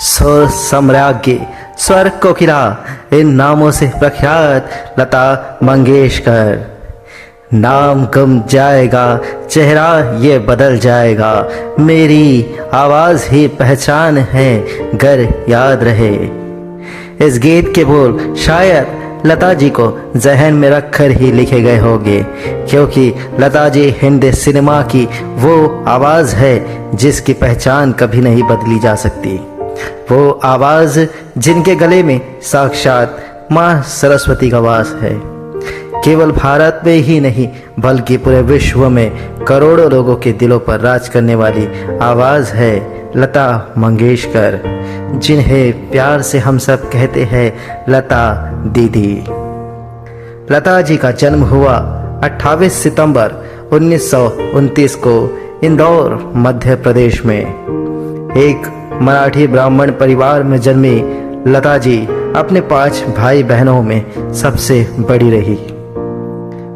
सुर सम्राज्ञी, स्वर कोकिला, इन नामों से प्रख्यात लता मंगेशकर। नाम गम जाएगा, चेहरा ये बदल जाएगा, मेरी आवाज़ ही पहचान है, गर याद रहे। इस गीत के बोल शायद लता जी को जहन में रखकर ही लिखे गए होंगे, क्योंकि लता जी हिंदी सिनेमा की वो आवाज़ है जिसकी पहचान कभी नहीं बदली जा सकती। वो आवाज़ जिनके गले में साक्षात माँ सरस्वती का वास है। केवल भारत में ही नहीं बल्कि पूरे विश्व में करोड़ों लोगों के दिलों पर राज करने वाली आवाज़ है लता मंगेशकर, जिन्हें प्यार से हम सब कहते हैं लता दीदी। लता जी का जन्म हुआ 28 सितंबर 1929 को इंदौर मध्य प्रदेश में। एक मराठी ब्राह्मण परिवार में जन्मी लता जी अपने 5 भाई बहनों में सबसे बड़ी रही।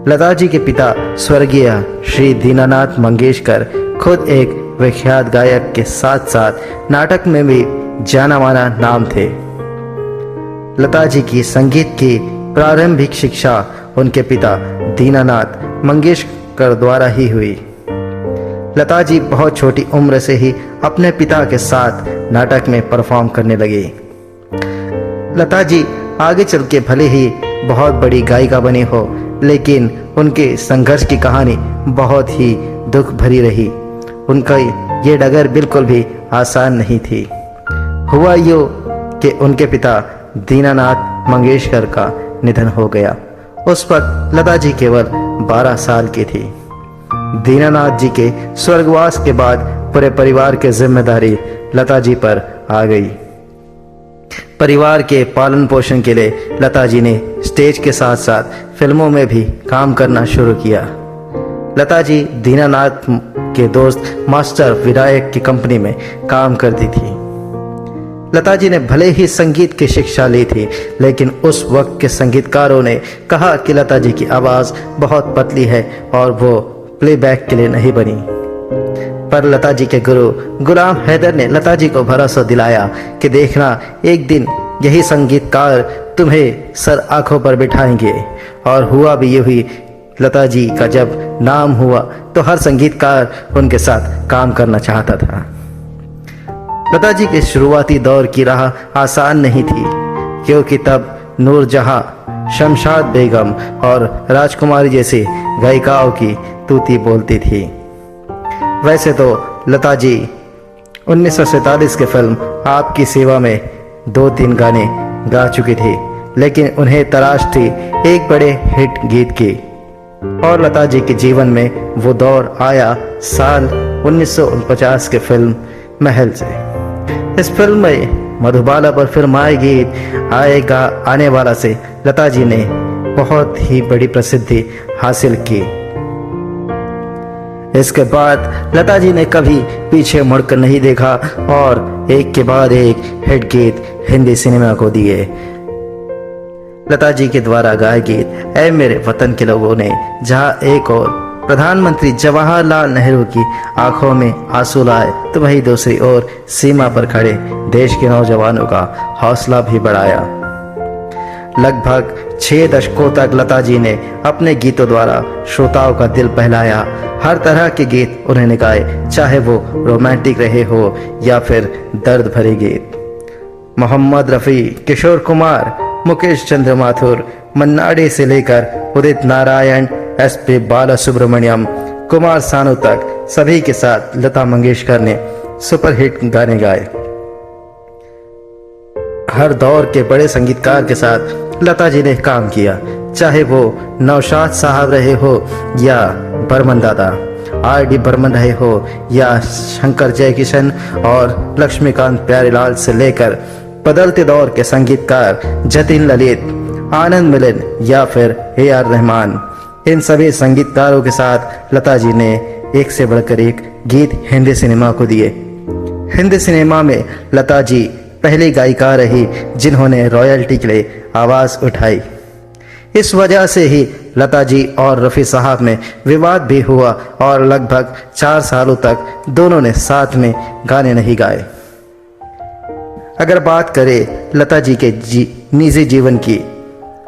लता जी के पिता स्वर्गीय श्री दीनानाथ मंगेशकर खुद एक विख्यात गायक के साथ साथ नाटक में भी जाना माना नाम थे। लता जी की संगीत की प्रारंभिक शिक्षा उनके पिता दीनानाथ मंगेशकर द्वारा ही हुई। लता जी बहुत छोटी उम्र से ही अपने पिता के साथ नाटक में परफॉर्म करने लगी। लता जी आगे चल के भले ही बहुत बड़ी गायिका बनी हो, लेकिन उनके संघर्ष की कहानी बहुत ही दुख भरी रही। उनका ये डगर बिल्कुल भी आसान नहीं थी। हुआ यूँ कि उनके पिता दीनानाथ मंगेशकर का निधन हो गया। उस वक्त लता जी केवल 12 साल की थी। दीनानाथ जी के स्वर्गवास के बाद पूरे परिवार की जिम्मेदारी लता जी पर आ गई। परिवार के पालन पोषण के लिए लता जी ने स्टेज के साथ साथ फिल्मों में भी काम करना शुरू किया। लता जी दीनानाथ के दोस्त मास्टर विनायक की कंपनी में काम करती थी। लता जी ने भले ही संगीत की शिक्षा ली थी, लेकिन उस वक्त के संगीतकारों ने कहा कि लता जी की आवाज़ बहुत पतली है और वो प्लेबैक के लिए नहीं बनी। पर लता जी के गुरु गुलाम हैदर ने लता जी को भरोसा दिलाया कि देखना, एक दिन यही संगीतकार तुम्हें सर आंखों पर बिठाएंगे। और हुआ भी यही। लता जी का जब नाम हुआ तो हर संगीतकार उनके साथ काम करना चाहता था। लता जी के शुरुआती दौर की राह आसान नहीं थी, क्योंकि तब नूरजहां, शमशाद बेगम और राजकुमारी जैसे गायिकाओं की तूती बोलती थी। वैसे तो लता जी 1947 के फिल्म आपकी सेवा में 2-3 गाने गा चुकी थी, लेकिन उन्हें तलाश थी एक बड़े हिट गीत की। और लता जी के जीवन में वो दौर आया साल 1949 के फिल्म महल से। इस फिल्म में मधुबाला पर फिल्माए गीत आएगा आने वाला से लता जी ने बहुत ही बड़ी प्रसिद्धि हासिल की। इसके बाद लता जी ने कभी पीछे मुड़कर नहीं देखा और एक के बाद एक हिट गीत हिंदी सिनेमा को दिए। लता जी के द्वारा गाए गीत ऐ मेरे वतन के लोगों ने जहां एक और प्रधानमंत्री जवाहरलाल नेहरू की आंखों में आंसू लाए, तो वही दूसरी ओर सीमा पर खड़े देश के नौजवानों का हौसला भी बढ़ाया। लगभग 6 दशकों तक लता जी ने अपने गीतों द्वारा श्रोताओं का दिल बहलाया। हर तरह के गीत उन्होंने गाए, चाहे वो रोमांटिक रहे हो या फिर दर्द भरे गीत। मोहम्मद रफ़ी, किशोर कुमार, मुकेश चंद्र माथुर, मन्ना डे से लेकर उदित नारायण, SP बालासुब्रमण्यम, कुमार सानू तक सभी के साथ लता मंगेशकर ने सुपरहिट गाने गाए। हर दौर के बड़े संगीतकार के साथ लता जी ने काम किया, चाहे वो नौशाद साहब रहे हो या बर्मन दादा, RD बर्मन रहे हो या शंकर जयकिशन और लक्ष्मीकांत प्यारेलाल से लेकर बदलते दौर के संगीतकार जतिन ललित, आनंद मिलन या फिर AR रहमान। इन सभी संगीतकारों के साथ लता जी ने एक से बढ़कर एक गीत हिंदी सिनेमा को दिए। हिंदी सिनेमा में लता जी पहली गायिका रही जिन्होंने रॉयल्टी के लिए आवाज़ उठाई। इस वजह से ही लता जी और रफ़ी साहब में विवाद भी हुआ और लगभग 4 सालों तक दोनों ने साथ में गाने नहीं गाए। अगर बात करें लता जी के निजी जीवन की,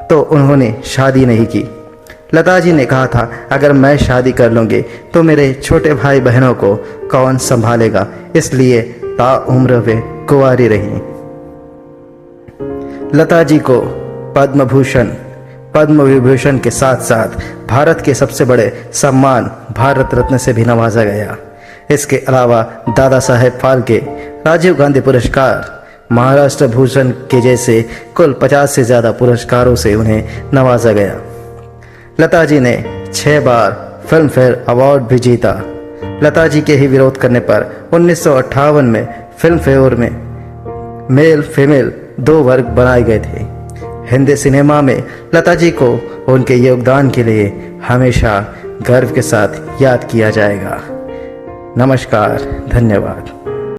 तो उन्होंने शादी नहीं की। लता जी ने कहा था, अगर मैं शादी कर लूँगी तो मेरे छोटे भाई बहनों को कौन संभालेगा, इसलिए ताउम्र वे कुंवारी रहीं। लता जी को पद्म भूषण, पद्म विभूषण के साथ साथ भारत के सबसे बड़े सम्मान भारत रत्न से भी नवाजा गया। इसके अलावा दादा साहेब फाल्के, राजीव गांधी पुरस्कार, महाराष्ट्र भूषण के जैसे कुल 50 से ज़्यादा पुरस्कारों से उन्हें नवाजा गया। लता जी ने 6 बार फिल्म फेयर अवार्ड भी जीता। लता जी के ही विरोध करने पर 1958 में फिल्म फेयर में मेल फीमेल 2 वर्ग बनाए गए थे। हिंदी सिनेमा में लता जी को उनके योगदान के लिए हमेशा गर्व के साथ याद किया जाएगा। नमस्कार, धन्यवाद।